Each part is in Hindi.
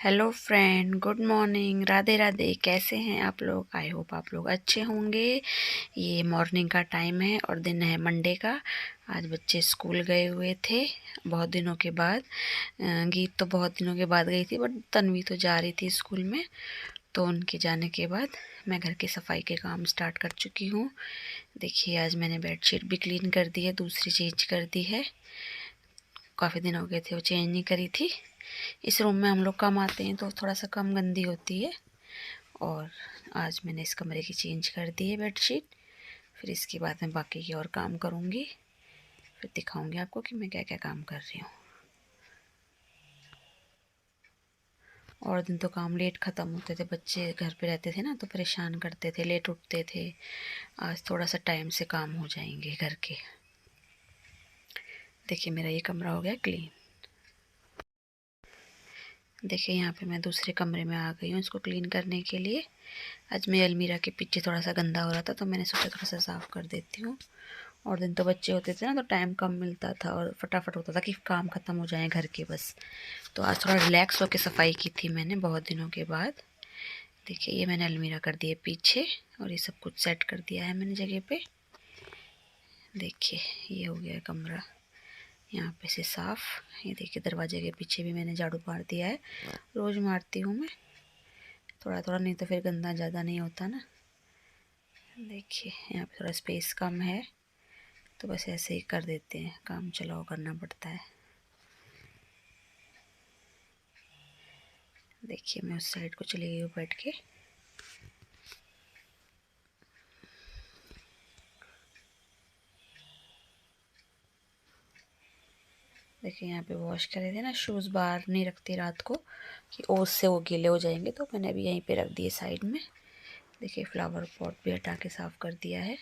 Hello friend, good morning, Radhe Radhe. कैसे हैं आप लोग? आई होप आप लोग अच्छे होंगे। ये मॉर्निंग का टाइम है और दिन है मंडे का। आज बच्चे स्कूल गए हुए थे बहुत दिनों के बाद। गीत तो बहुत दिनों के बाद गई थी, बट तन्वी तो जा रही थी स्कूल में। तो उनके जाने के बाद मैं घर की सफाई के काम स्टार्ट कर चुकी हूँ। देखिए, आज मैंने बेडशीट भी क्लीन कर दी है, दूसरी चेंज कर दी है। काफ़ी दिन हो गए थे वो चेंज नहीं करी थी। इस रूम में हम लोग कम आते हैं तो थोड़ा सा कम गंदी होती है। और आज मैंने इस कमरे की चेंज कर दी है बेडशीट। फिर इसके बाद मैं बाकी की और काम करूँगी, फिर दिखाऊँगी आपको कि मैं क्या क्या काम कर रही हूँ। और दिन तो काम लेट ख़त्म होते थे, बच्चे घर पे रहते थे ना तो परेशान करते थे, लेट उठते थे। आज थोड़ा सा टाइम से काम हो जाएंगे घर के। देखिए, मेरा ये कमरा हो गया क्लीन। देखिए, यहाँ पे मैं दूसरे कमरे में आ गई हूँ इसको क्लीन करने के लिए। आज मेरी अलमीरा के पीछे थोड़ा सा गंदा हो रहा था तो मैंने सोचा थोड़ा सा साफ़ कर देती हूँ। और दिन तो बच्चे होते थे ना तो टाइम कम मिलता था और फटाफट होता था कि काम ख़त्म हो जाए घर के बस। तो आज थोड़ा रिलैक्स होकर सफाई की थी मैंने बहुत दिनों के बाद। देखिए, ये मैंने अलमीरा कर दिया पीछे और ये सब कुछ सेट कर दिया है मैंने जगह पे। देखिए, ये हो गया कमरा यहाँ पे से साफ़। ये देखिए, दरवाजे के पीछे भी मैंने झाड़ू मार दिया है। रोज़ मारती हूँ मैं थोड़ा थोड़ा, नहीं तो फिर गंदा ज़्यादा नहीं होता ना। देखिए, यहाँ पे थोड़ा स्पेस कम है तो बस ऐसे ही कर देते हैं, काम चलाओ करना पड़ता है। देखिए, मैं उस साइड को चली गई हूँ बैठ के। देखिए, यहाँ पे वॉश करे थे ना शूज़, बाहर नहीं रखती रात को कि ओस से वो गीले हो जाएंगे, तो मैंने अभी यहीं पे रख दिए साइड में। देखिए, फ्लावर पॉट भी हटा के साफ़ कर दिया है।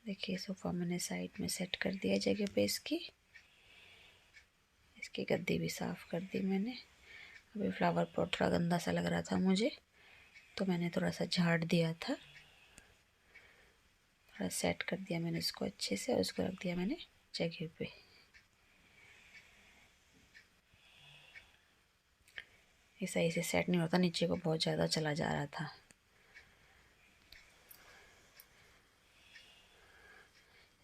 देखिए, सोफ़ा मैंने साइड में सेट कर दिया जगह पे इसकी। इसकी गद्दी भी साफ़ कर दी मैंने। अभी फ्लावर पॉट थोड़ा गंदा सा लग रहा था मुझे तो मैंने थोड़ा सा झाड़ दिया था, थोड़ा सेट कर दिया मैंने इसको अच्छे से और उसको रख दिया मैंने जगह पे। ये सही से सेट नहीं होता, नीचे को बहुत ज़्यादा चला जा रहा था।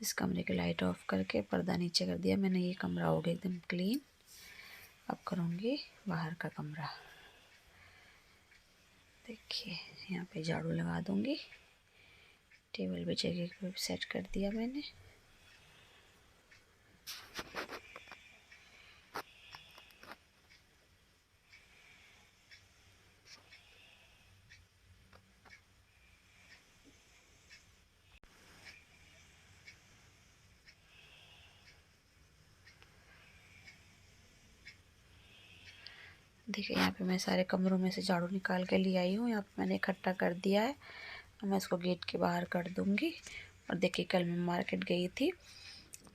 इस कमरे की लाइट ऑफ करके पर्दा नीचे कर दिया मैंने। ये कमरा हो गया एकदम क्लीन। अब करूँगी बाहर का कमरा। देखिए, यहाँ पे झाड़ू लगा दूँगी। टेबल भी जगह पे सेट कर दिया मैंने। देखिए, यहाँ पे मैं सारे कमरों में से झाड़ू निकाल के ले आई हूँ। यहाँ पे मैंने इकट्ठा कर दिया है। अब मैं इसको गेट के बाहर कर दूँगी। और देखिए, कल मैं मार्केट गई थी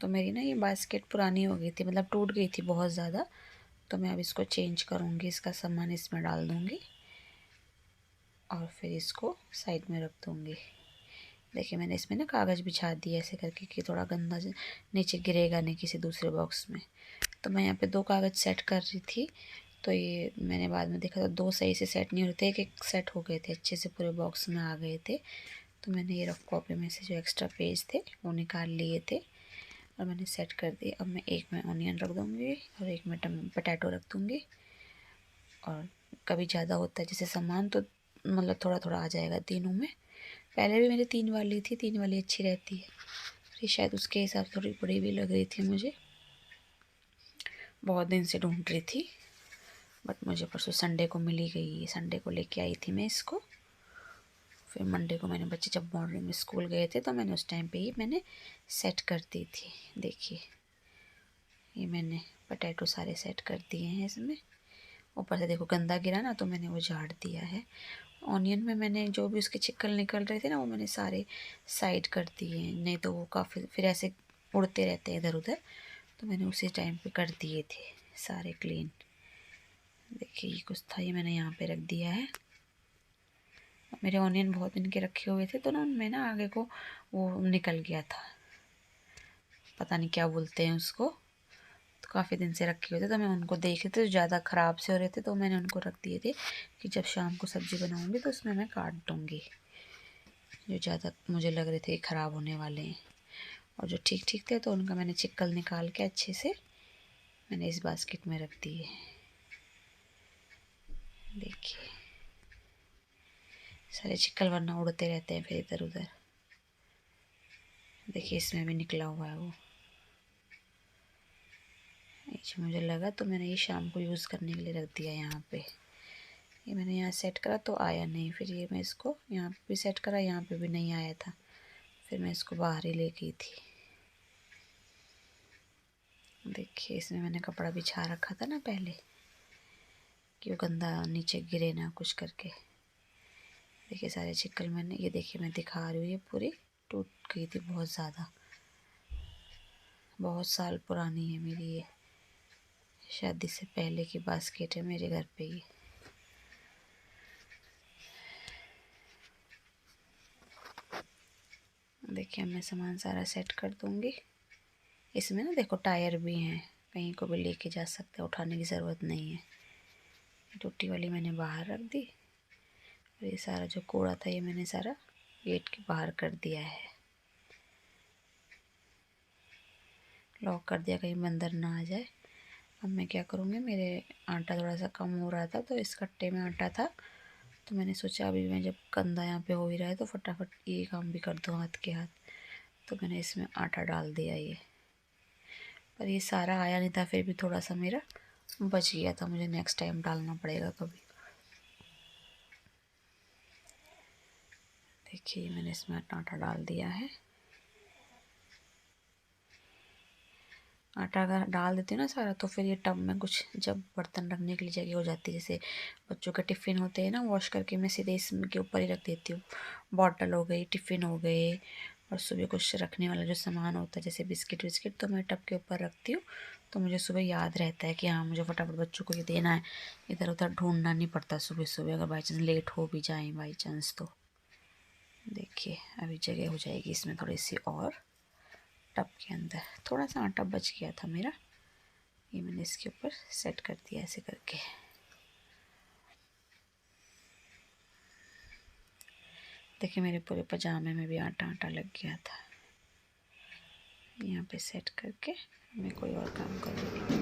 तो मेरी ना ये बास्केट पुरानी हो गई थी, मतलब टूट गई थी बहुत ज़्यादा। तो मैं अब इसको चेंज करूँगी, इसका सामान इसमें डाल दूँगी और फिर इसको साइड में रख दूँगी। देखिए, मैंने इसमें ना कागज़ बिछा दिया ऐसे करके कि थोड़ा गंदा नीचे गिरेगा नहीं किसी दूसरे बॉक्स में। तो मैं यहाँ पे 2 कागज़ सेट कर रही थी तो ये मैंने बाद में देखा तो 2 सही से सेट नहीं होते, एक एक सेट हो गए थे, अच्छे से पूरे बॉक्स में आ गए थे। तो मैंने ये रफ कॉपी में से जो एक्स्ट्रा पेज थे वो निकाल लिए थे और मैंने सेट कर दिए। अब मैं एक में ऑनियन रख दूँगी और एक में पोटैटो रख दूँगी। और कभी ज़्यादा होता है जैसे सामान तो मतलब थोड़ा थोड़ा आ जाएगा तीनों में। पहले भी मेरी 3 वाली थी, 3 वाली अच्छी रहती है। ये शायद उसके हिसाब से थोड़ी बड़ी भी लग रही थी मुझे। बहुत दिन से ढूंढ रही थी बट मुझे परसों संडे को मिली गई। संडे को लेके आई थी मैं इसको। फिर मंडे को मैंने बच्चे जब मॉर्निंग में स्कूल गए थे तो मैंने उस टाइम पे ही मैंने सेट कर दी थी। देखिए, ये मैंने पोटैटो सारे सेट कर दिए हैं इसमें। ऊपर से देखो गंदा गिरा ना तो मैंने वो झाड़ दिया है। ऑनियन में मैंने जो भी उसके छिक्कल निकल रहे थे ना वो मैंने सारे साइड कर दिए हैं, नहीं तो वो काफ़ी फिर ऐसे उड़ते रहते हैं इधर उधर। तो मैंने उसी टाइम पे कर दिए थे सारे क्लीन। देखिए, ये कुछ था, ये मैंने यहाँ पे रख दिया है। मेरे ऑनियन बहुत दिन के रखे हुए थे तो ना उनमें ना आगे को वो निकल गया था, पता नहीं क्या बोलते हैं उसको। काफ़ी दिन से रखे हुए थे, तो मैं उनको देखे थे जो ज़्यादा ख़राब से हो रहे थे, तो मैंने उनको रख दिए थे कि जब शाम को सब्ज़ी बनाऊँगी तो उसमें मैं काट दूँगी, जो ज़्यादा मुझे लग रहे थे ख़राब होने वाले हैं। और जो ठीक ठीक थे तो उनका मैंने चिक्कल निकाल के अच्छे से मैंने इस बास्केट में रख दिए। देखिए सारे चिक्कल वरना उड़ते रहते हैं फिर इधर उधर। देखिए इसमें भी निकला हुआ है वो, ये मुझे लगा तो मैंने ये शाम को यूज़ करने के लिए रख दिया यहाँ पे। ये मैंने यहाँ सेट करा तो आया नहीं, फिर ये मैं इसको यहाँ पे भी सेट करा, यहाँ पे भी नहीं आया था, फिर मैं इसको बाहर ही ले गई थी। देखिए इसमें मैंने कपड़ा बिछा रखा था ना पहले कि वो गंदा नीचे गिरे ना कुछ करके। देखिए सारे चिक्कल मैंने, ये देखिए मैं दिखा रही हूँ, ये पूरी टूट गई थी बहुत ज़्यादा, बहुत साल पुरानी है मेरी ये, शादी से पहले की बास्केट है मेरे घर पे ये। देखिए मैं सामान सारा सेट कर दूँगी। इसमें ना देखो टायर भी हैं, कहीं को भी लेके जा सकते हैं, उठाने की ज़रूरत नहीं है। टूटी वाली मैंने बाहर रख दी और ये सारा जो कूड़ा था ये मैंने सारा गेट के बाहर कर दिया है, लॉक कर दिया कहीं बंदर ना आ जाए। अब मैं क्या करूँगी, मेरे आटा थोड़ा सा कम हो रहा था तो इस कट्टे में आटा था, तो मैंने सोचा अभी मैं जब कंधा यहाँ पे हो ही रहा है तो फटाफट ये काम भी कर दूँ हाथ के हाथ, तो मैंने इसमें आटा डाल दिया ये। पर ये सारा आया नहीं था, फिर भी थोड़ा सा मेरा बच गया था, मुझे नेक्स्ट टाइम डालना पड़ेगा कभी। देखिए मैंने इसमें आटा डाल दिया है। आटा अगर डाल देती हूँ ना सारा तो फिर ये टब में कुछ जब बर्तन रखने के लिए जगह हो जाती है, जैसे बच्चों के टिफ़िन होते हैं ना, वॉश करके मैं सीधे इसके ऊपर ही रख देती हूँ। बॉटल हो गई, टिफ़िन हो गए, और सुबह कुछ रखने वाला जो सामान होता है जैसे बिस्किट विस्किट, तो मैं टब के ऊपर रखती हूँ, तो मुझे सुबह याद रहता है कि हाँ मुझे फटाफट बच्चों को ये देना है, इधर उधर ढूंढना नहीं पड़ता सुबह सुबह, अगर बाई चांस लेट हो भी जाए बाई चांस तो। देखिए अभी जगह हो जाएगी इसमें थोड़ी सी और, टब के अंदर थोड़ा सा आटा बच गया था मेरा, ये मैंने इसके ऊपर सेट कर दिया ऐसे करके। देखिए मेरे पूरे पजामे में भी आटा आटा लग गया था, यहाँ पे सेट करके मैं कोई और काम करूँगी।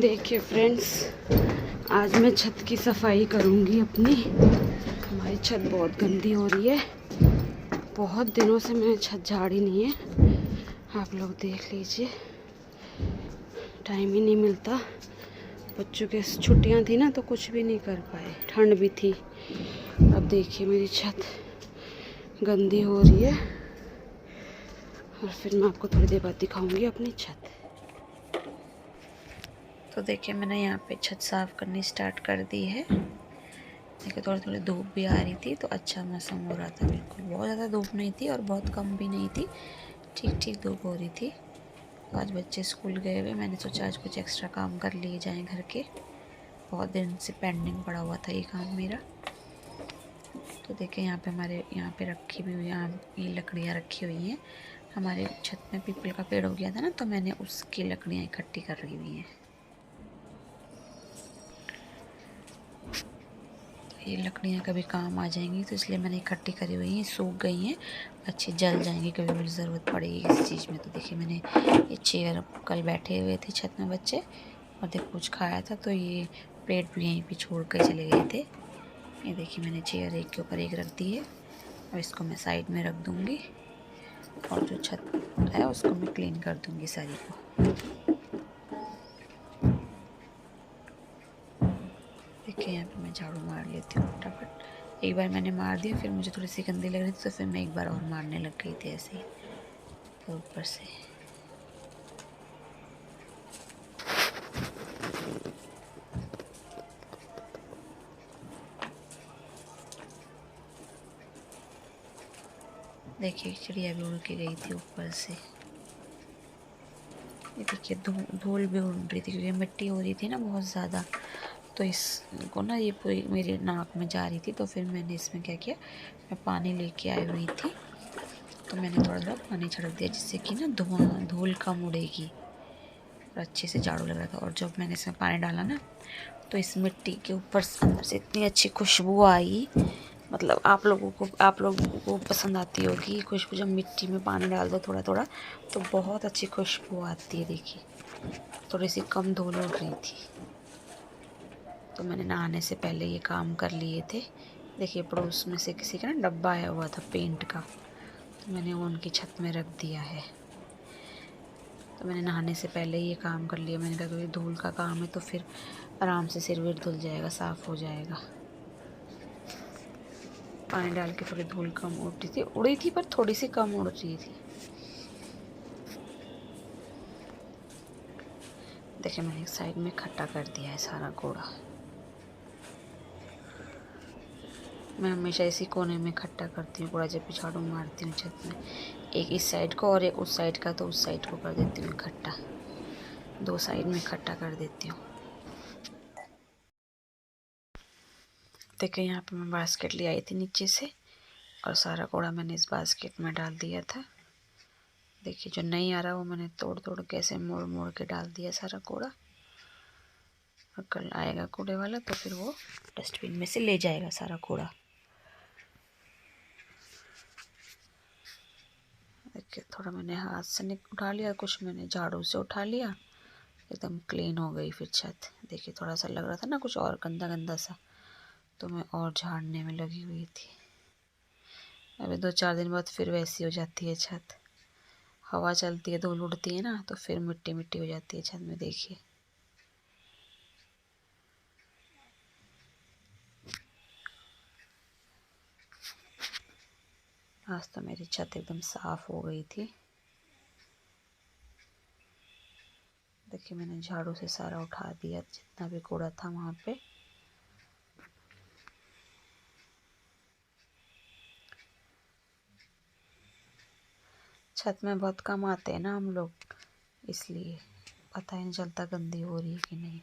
देखिए फ्रेंड्स, आज मैं छत की सफाई करूँगी अपनी। हमारी छत बहुत गंदी हो रही है, बहुत दिनों से मैंने छत झाड़ी नहीं है, आप लोग देख लीजिए, टाइम ही नहीं मिलता। बच्चों के छुट्टियां थी ना तो कुछ भी नहीं कर पाए, ठंड भी थी। अब देखिए मेरी छत गंदी हो रही है और फिर मैं आपको थोड़ी देर बाद दिखाऊंगी अपनी छत। तो देखिए मैंने यहाँ पे छत साफ़ करनी स्टार्ट कर दी है। देखिए थोड़ी थोड़ी धूप भी आ रही थी तो अच्छा मौसम हो रहा था, बिल्कुल बहुत ज़्यादा धूप नहीं थी और बहुत कम भी नहीं थी, ठीक ठीक धूप हो रही थी। आज बच्चे स्कूल गए हुए, मैंने सोचा आज कुछ एक्स्ट्रा काम कर लिए जाएं घर के, बहुत दिन से पेंडिंग पड़ा हुआ था ये काम मेरा। तो देखिए यहाँ पे हमारे यहाँ पे रखी भी हुई है, ये लकड़ियाँ रखी हुई हैं। हमारे छत में पीपल का पेड़ हो गया था ना, तो मैंने उसकी लकड़ियाँ इकट्ठी कर रही हुई हैं। तो ये लकड़ियाँ कभी काम आ जाएंगी तो इसलिए मैंने इकट्ठी करी हुई हैं, सूख गई हैं, अच्छी जल जाएंगी कभी मुझे ज़रूरत पड़ेगी किसी चीज़ में। तो देखिए मैंने ये चेयर, कल बैठे हुए थे छत में बच्चे और देखो कुछ खाया था तो ये प्लेट भी यहीं पे छोड़ कर चले गए थे। ये देखिए मैंने चेयर एक के ऊपर एक रख दी है और इसको मैं साइड में रख दूँगी और जो छत है उसको मैं क्लीन कर दूँगी सारी को। देखिए यहाँ पे मैं झाड़ू मार लेती हूँ फटाफट, एक बार मैंने मार दिया फिर मुझे थोड़ी सी गंदी लग रही थी तो फिर मैं एक बार और मारने लग गई थी ऐसे ही तो ऊपर से। देखिए चिड़िया भी उड़ के गई थी ऊपर से। ये देखिए धूल भी उड़ रही थी क्योंकि मिट्टी हो रही थी ना बहुत ज़्यादा, तो इसको ना ये पूरी मेरी नाक में जा रही थी, तो फिर मैंने इसमें क्या किया, मैं पानी लेके आई हुई थी तो मैंने थोड़ा थोड़ा पानी छिड़क दिया जिससे कि ना धुआं धूल कम उड़ेगी और अच्छे से झाड़ू लग रहा था। और जब मैंने इसमें पानी डाला ना तो इस मिट्टी के ऊपर अंदर से इतनी अच्छी खुशबू आई, मतलब आप लोगों को पसंद आती होगी खुशबू। जब मिट्टी में पानी डाल दो थोड़ा थोड़ा तो बहुत अच्छी खुशबू आती है। देखिए थोड़ी सी कम धूल उड़ रही थी, तो मैंने नहाने से पहले ये काम कर लिए थे। देखिए पड़ोस में से किसी का ना डब्बा आया हुआ था पेंट का, तो मैंने वो उनकी छत में रख दिया है। तो मैंने नहाने से पहले ये काम कर लिया। मैंने कहा क्योंकि धूल का काम है तो फिर आराम से सिर विर धुल जाएगा, साफ़ हो जाएगा। पानी डाल के थोड़ी धूल कम उड़ी थी पर थोड़ी सी कम उड़ रही थी। देखिए मैंने एक साइड में इकट्ठा कर दिया है सारा कूड़ा। मैं हमेशा इसी कोने में इकट्ठा करती हूँ कूड़ा जब भी झाड़ू मारती हूँ छत में। एक इस साइड को और एक उस साइड का, तो उस साइड को कर देती हूँ इकट्ठा। 2 साइड में इकट्ठा कर देती हूँ। देखिए यहाँ पे मैं बास्केट ले आई थी नीचे से और सारा कूड़ा मैंने इस बास्केट में डाल दिया था। देखिए जो नहीं आ रहा वो मैंने तोड़ तोड़ के ऐसे मोड़ मोड़ के डाल दिया सारा कूड़ा। और कल आएगा कूड़े वाला तो फिर वो डस्टबिन में से ले जाएगा सारा कूड़ा। देखिए थोड़ा मैंने हाथ से उठा लिया, कुछ मैंने झाड़ू से उठा लिया। एकदम क्लीन हो गई फिर छत। देखिए थोड़ा सा लग रहा था ना कुछ और गंदा गंदा सा, तो मैं और झाड़ने में लगी हुई थी। अभी 2-4 दिन बाद फिर वैसी हो जाती है छत। हवा चलती है, धूल उड़ती है ना, तो फिर मिट्टी मिट्टी हो जाती है छत में। देखिए आज तो मेरी छत एकदम साफ हो गई थी। देखिए मैंने झाड़ू से सारा उठा दिया जितना भी कूड़ा था वहाँ पे। छत में बहुत कम आते हैं ना हम लोग, इसलिए पता ही नहीं चलता गंदी हो रही है कि नहीं।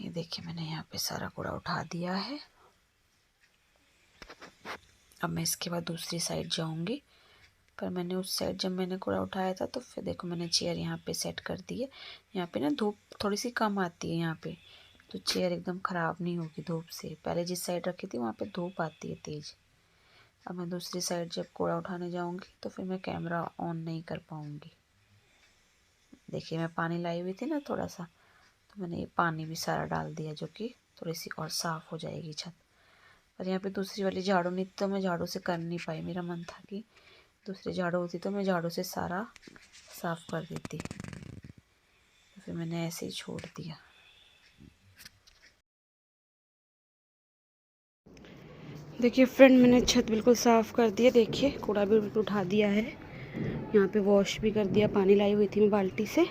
ये देखिए मैंने यहाँ पे सारा कूड़ा उठा दिया है। अब मैं इसके बाद दूसरी साइड जाऊँगी, पर मैंने उस साइड जब मैंने कूड़ा उठाया था तो फिर देखो मैंने चेयर यहाँ पे सेट कर दी है। यहाँ पे ना धूप थोड़ी सी कम आती है यहाँ पे, तो चेयर एकदम ख़राब नहीं होगी धूप से। पहले जिस साइड रखी थी वहाँ पे धूप आती है तेज़। अब मैं दूसरी साइड जब कूड़ा उठाने जाऊँगी तो फिर मैं कैमरा ऑन नहीं कर पाऊँगी। देखिए मैं पानी लाई हुई थी ना थोड़ा सा, तो मैंने ये पानी भी सारा डाल दिया जो कि थोड़ी सी और साफ़ हो जाएगी छत। पर यहाँ पे दूसरी वाली झाड़ू नहीं तो मैं झाड़ू से कर नहीं पाई। मेरा मन था कि दूसरी झाड़ू होती तो मैं झाड़ू से सारा साफ़ कर देती, तो फिर मैंने ऐसे ही छोड़ दिया। देखिए फ्रेंड मैंने छत बिल्कुल साफ़ कर दिया। देखिए कूड़ा भी बिल्कुल उठा दिया है। यहाँ पे वॉश भी कर दिया, पानी लाई हुई थी मैं बाल्टी से।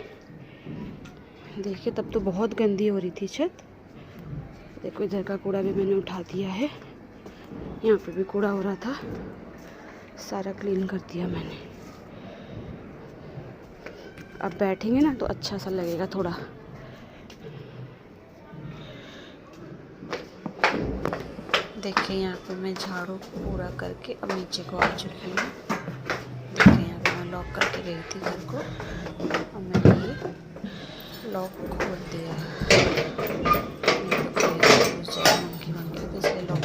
देखिए तब तो बहुत गंदी हो रही थी छत। देखो इधर का कूड़ा भी मैंने उठा दिया है। यहाँ पे भी कूड़ा हो रहा था, सारा क्लीन कर दिया मैंने। अब बैठेंगे ना तो अच्छा सा लगेगा थोड़ा। देखिए यहाँ पे मैं झाड़ू पूरा करके अब नीचे को आ चुकी हूँ। देखिए यहाँ पे मैं लॉक करके गई थी घर को, और मैंने ये लॉक खोल दिया है। इसलिए लॉक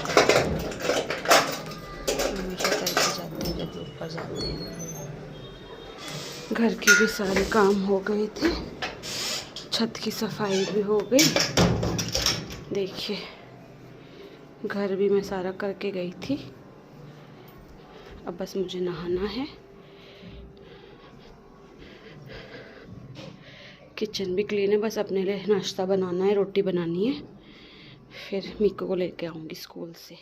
हमेशा करके जाते हैं जब ऊपर जाते हैं। घर के भी सारे काम हो गए थे, छत की सफाई भी हो गई। देखिए घर भी मैं सारा करके गई थी। अब बस मुझे नहाना है। किचन भी क्लीन है, बस अपने लिए नाश्ता बनाना है, रोटी बनानी है। फिर मीको को लेके आऊँगी स्कूल से।